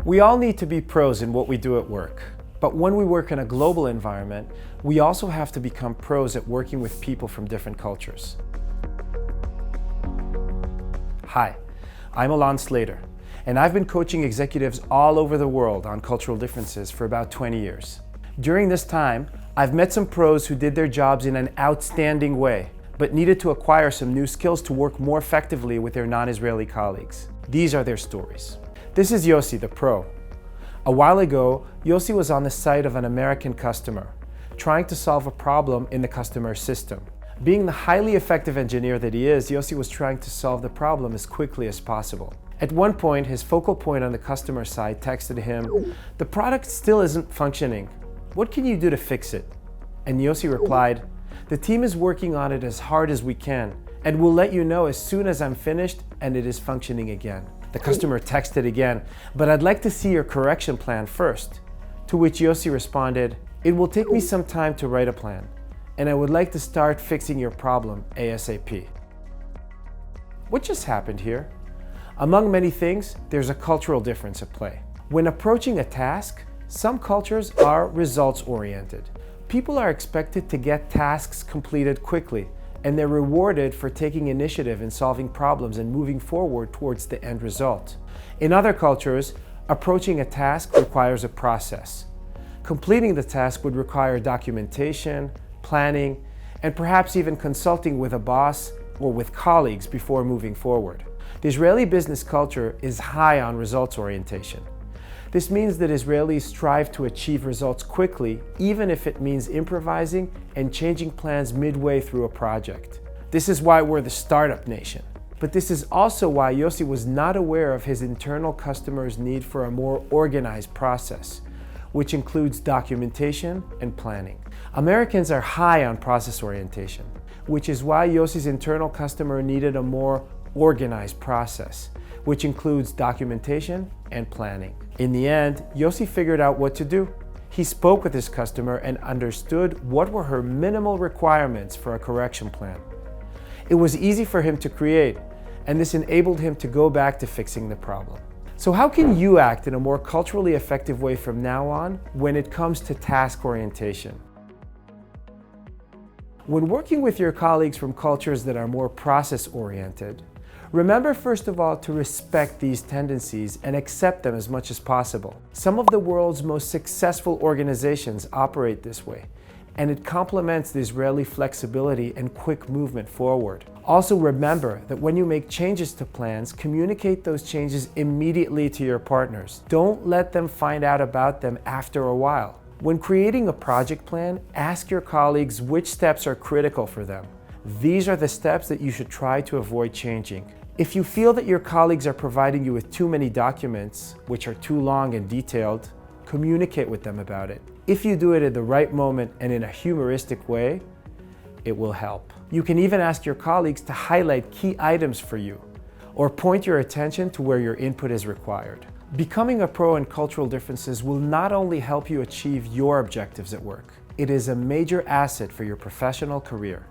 We all need to be pros in what we do at work. But when we work in a global environment, we also have to become pros at working with people from different cultures. Hi, I'm Alon Slater, and I've been coaching executives all over the world on cultural differences for about 20 years. During this time, I've met some pros who did their jobs in an outstanding way, but needed to acquire some new skills to work more effectively with their non-Israeli colleagues. These are their stories. This is Yossi, the pro. A while ago, Yossi was on the site of an American customer, trying to solve a problem in the customer's system. Being the highly effective engineer that he is, Yossi was trying to solve the problem as quickly as possible. At one point, his focal point on the customer side texted him, "The product still isn't functioning. What can you do to fix it?" And Yossi replied, "The team is working on it as hard as we can, and we'll let you know as soon as I'm finished and it is functioning again." The customer texted again, "But I'd like to see your correction plan first." To which Yossi responded, "It will take me some time to write a plan, and I would like to start fixing your problem ASAP." What just happened here? Among many things, there's a cultural difference at play. When approaching a task, some cultures are results-oriented. People are expected to get tasks completed quickly, and they're rewarded for taking initiative in solving problems and moving forward towards the end result. In other cultures, approaching a task requires a process. Completing the task would require documentation, planning, and perhaps even consulting with a boss or with colleagues before moving forward. The Israeli business culture is high on results orientation. This means that Israelis strive to achieve results quickly, even if it means improvising and changing plans midway through a project. This is why we're the startup nation. But this is also why Yossi was not aware of his internal customers' need for a more organized process, which includes documentation and planning. Americans are high on process orientation, which is why Yossi's internal customer needed a more organized process, which includes documentation and planning. In the end, Yossi figured out what to do. He spoke with his customer and understood what were her minimal requirements for a correction plan. It was easy for him to create, and this enabled him to go back to fixing the problem. So how can you act in a more culturally effective way from now on when it comes to task orientation? When working with your colleagues from cultures that are more process-oriented, remember first of all to respect these tendencies and accept them as much as possible. Some of the world's most successful organizations operate this way, and it complements the Israeli flexibility and quick movement forward. Also remember that when you make changes to plans, communicate those changes immediately to your partners. Don't let them find out about them after a while. When creating a project plan, ask your colleagues which steps are critical for them. These are the steps that you should try to avoid changing. If you feel that your colleagues are providing you with too many documents, which are too long and detailed, communicate with them about it. If you do it at the right moment and in a humoristic way, it will help. You can even ask your colleagues to highlight key items for you, or point your attention to where your input is required. Becoming a pro in cultural differences will not only help you achieve your objectives at work, it is a major asset for your professional career.